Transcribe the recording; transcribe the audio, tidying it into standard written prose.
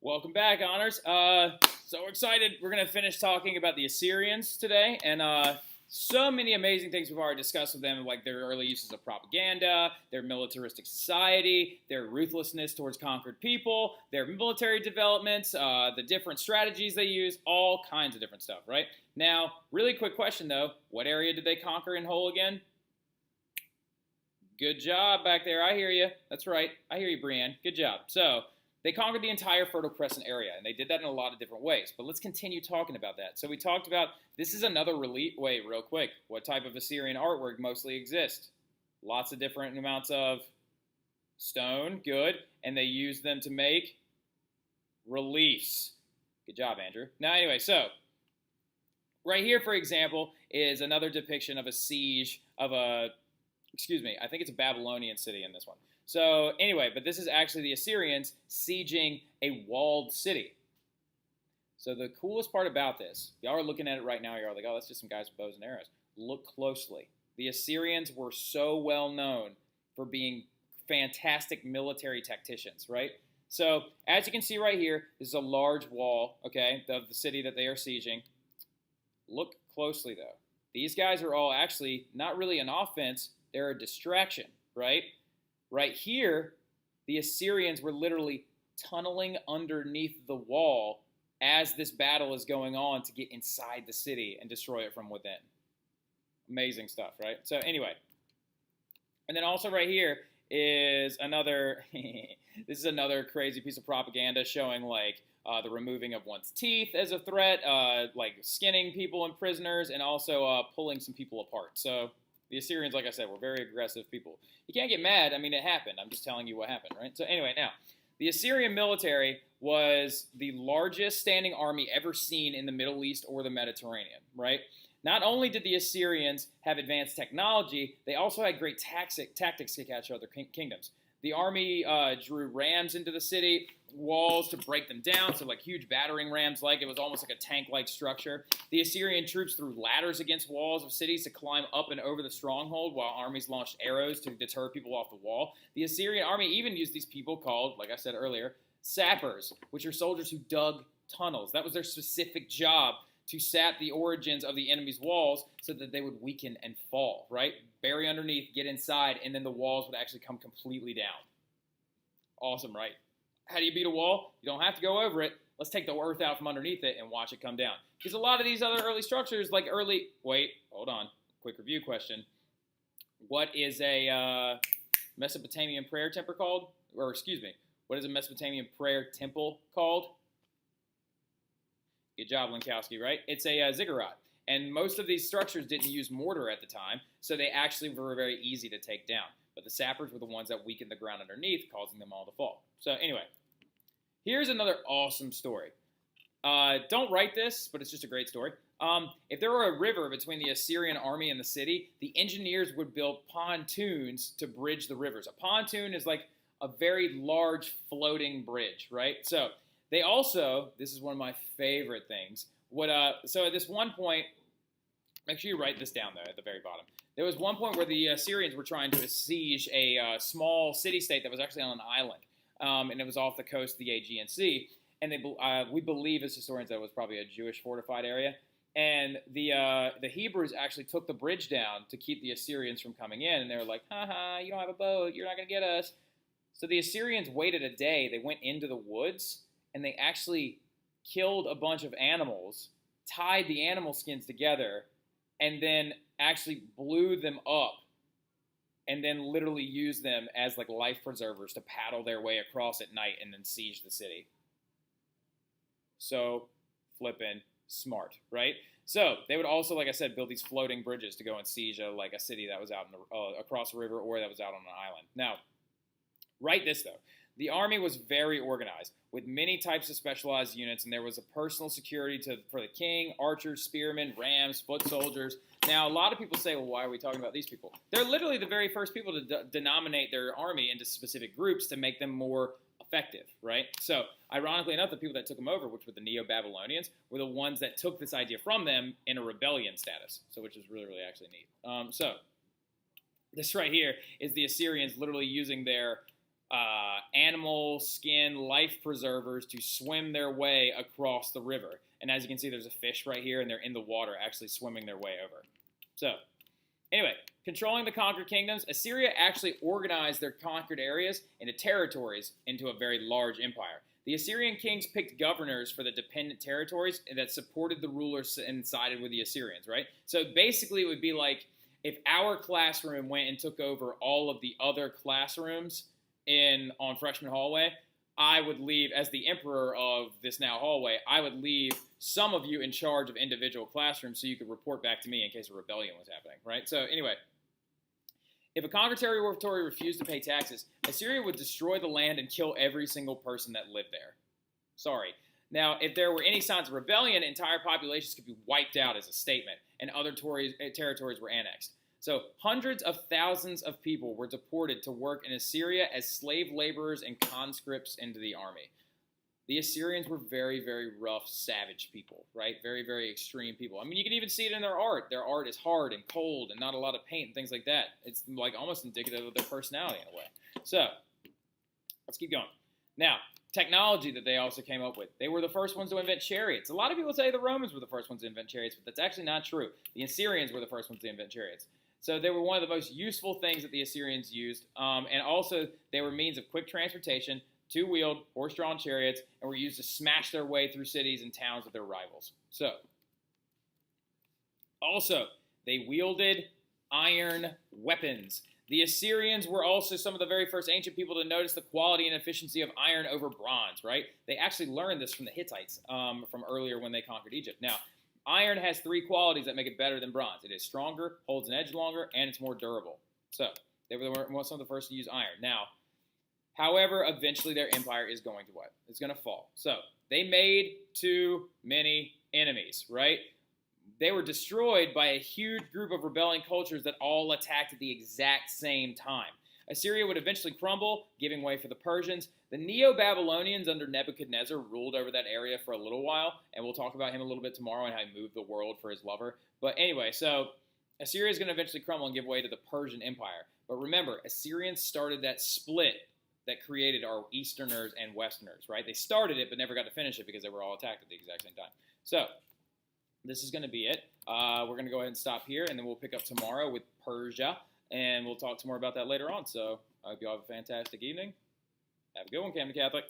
Welcome back, Honors. So excited. We're going to finish talking about the Assyrians today, and so many amazing things we've already discussed with them, like their early uses of propaganda, their militaristic society, their ruthlessness towards conquered people, their military developments, the different strategies they use, all kinds of different stuff, right? Now, really quick question, though. What area did they conquer in whole again? Good job back there. I hear you. That's right. I hear you, Brienne. Good job. So, they conquered the entire Fertile Crescent area, and they did that in a lot of different ways. But let's continue talking about that. So we talked about, this is another wait, real quick. What type of Assyrian artwork mostly exists? Lots of different amounts of stone, good, and they use them to make reliefs. Good job, Andrew. Now, anyway, so right here, for example, is another depiction of a siege of I think it's a Babylonian city in this one. So anyway, but this is actually the Assyrians sieging a walled city. So the coolest part about this, y'all are looking at it right now, you're like, oh, that's just some guys with bows and arrows. Look closely. The Assyrians were so well known for being fantastic military tacticians, right? So as you can see right here, this is a large wall, okay, of the city that they are sieging. Look closely, though. These guys are all actually not really an offense, they're a distraction, right? Right here, the Assyrians were literally tunneling underneath the wall as this battle is going on to get inside the city and destroy it from within. Amazing stuff, right? So anyway, and then also right here is another, this is another crazy piece of propaganda showing like the removing of one's teeth as a threat, like skinning people and prisoners, and also pulling some people apart. So the Assyrians, like I said, were very aggressive people. You can't get mad. I mean, it happened. I'm just telling you what happened, right? So anyway, now, the Assyrian military was the largest standing army ever seen in the Middle East or the Mediterranean, right? Not only did the Assyrians have advanced technology, they also had great tactics to catch other kingdoms. The army drew rams into the city walls to break them down, so like huge battering rams, like it was almost like a tank-like structure. The Assyrian troops threw ladders against walls of cities to climb up and over the stronghold, while armies launched arrows to deter people off the wall. The Assyrian army even used these people called, like I said earlier, sappers, which are soldiers who dug tunnels. That was their specific job, to sap the origins of the enemy's walls so that they would weaken and fall, right? Bury underneath, get inside, and then the walls would actually come completely down. Awesome, right? How do you beat a wall? You don't have to go over it. Let's take the earth out from underneath it and watch it come down. Because a lot of these other early structures, like wait, hold on. Quick review question. What is a Mesopotamian prayer temple called? Or excuse me, what is a Mesopotamian prayer temple called? Good job, Lankowski, right? It's a ziggurat. And most of these structures didn't use mortar at the time, so they actually were very easy to take down. But the sappers were the ones that weakened the ground underneath, causing them all to fall. So anyway, here's another awesome story. Don't write this, but it's just a great story. If there were a river between the Assyrian army and the city, the engineers would build pontoons to bridge the rivers. A pontoon is like a very large floating bridge, right? So they also, this is one of my favorite things, so at this one point, make sure you write this down though at the very bottom. There was one point where the Assyrians were trying to besiege a small city-state that was actually on an island, and it was off the coast of the Aegean Sea, and we believe as historians that it was probably a Jewish fortified area, and the Hebrews actually took the bridge down to keep the Assyrians from coming in, and they were like, haha, you don't have a boat, you're not going to get us. So the Assyrians waited a day, they went into the woods, and they actually killed a bunch of animals, tied the animal skins together, and then actually blew them up, and then literally used them as like life preservers to paddle their way across at night and then siege the city. So flippin' smart, right? So they would also, like I said, build these floating bridges to go and siege a city that was out across a river or that was out on an island. Now, write this though. The army was very organized, with many types of specialized units, and there was a personal security for the king, archers, spearmen, rams, foot soldiers. Now, a lot of people say, well, why are we talking about these people? They're literally the very first people to denominate their army into specific groups to make them more effective, right? So, ironically enough, the people that took them over, which were the Neo-Babylonians, were the ones that took this idea from them in a rebellion status, so which is really, really actually neat. So, this right here is the Assyrians literally using their animal skin life preservers to swim their way across the river. And as you can see, there's a fish right here, and they're in the water actually swimming their way over. So, anyway, controlling the conquered kingdoms, Assyria actually organized their conquered areas into territories into a very large empire. The Assyrian kings picked governors for the dependent territories that supported the rulers and sided with the Assyrians, right? So basically it would be like if our classroom went and took over all of the other classrooms on Freshman Hallway, I would leave, as the emperor of this now hallway, I would leave some of you in charge of individual classrooms so you could report back to me in case a rebellion was happening, right? So anyway, if a conquered territory refused to pay taxes, Assyria would destroy the land and kill every single person that lived there. Sorry. Now, if there were any signs of rebellion, entire populations could be wiped out as a statement, and other territories were annexed. So hundreds of thousands of people were deported to work in Assyria as slave laborers and conscripts into the army. The Assyrians were very, very rough, savage people, right? Very, very extreme people. I mean, you can even see it in their art. Their art is hard and cold and not a lot of paint and things like that. It's like almost indicative of their personality in a way. So, let's keep going. Now, technology that they also came up with. They were the first ones to invent chariots. A lot of people say the Romans were the first ones to invent chariots, but that's actually not true. The Assyrians were the first ones to invent chariots. So they were one of the most useful things that the Assyrians used. And also, they were means of quick transportation, two-wheeled, horse-drawn chariots, and were used to smash their way through cities and towns of their rivals. So, also, they wielded iron weapons. The Assyrians were also some of the very first ancient people to notice the quality and efficiency of iron over bronze, right? They actually learned this from the Hittites from earlier when they conquered Egypt. Now, iron has three qualities that make it better than bronze. It is stronger, holds an edge longer, and it's more durable. So, they were some of the first to use iron. Now, however, eventually their empire is going to what? It's going to fall. So, they made too many enemies, right? They were destroyed by a huge group of rebelling cultures that all attacked at the exact same time. Assyria would eventually crumble, giving way for the Persians. The Neo-Babylonians under Nebuchadnezzar ruled over that area for a little while, and we'll talk about him a little bit tomorrow and how he moved the world for his lover. But anyway, so Assyria is going to eventually crumble and give way to the Persian Empire. But remember, Assyrians started that split that created our Easterners and Westerners, right? They started it but never got to finish it because they were all attacked at the exact same time. So, this is going to be it. We're going to go ahead and stop here, and then we'll pick up tomorrow with Persia, and we'll talk some more about that later on. So, I hope you all have a fantastic evening. Have a good one, Camden Catholic.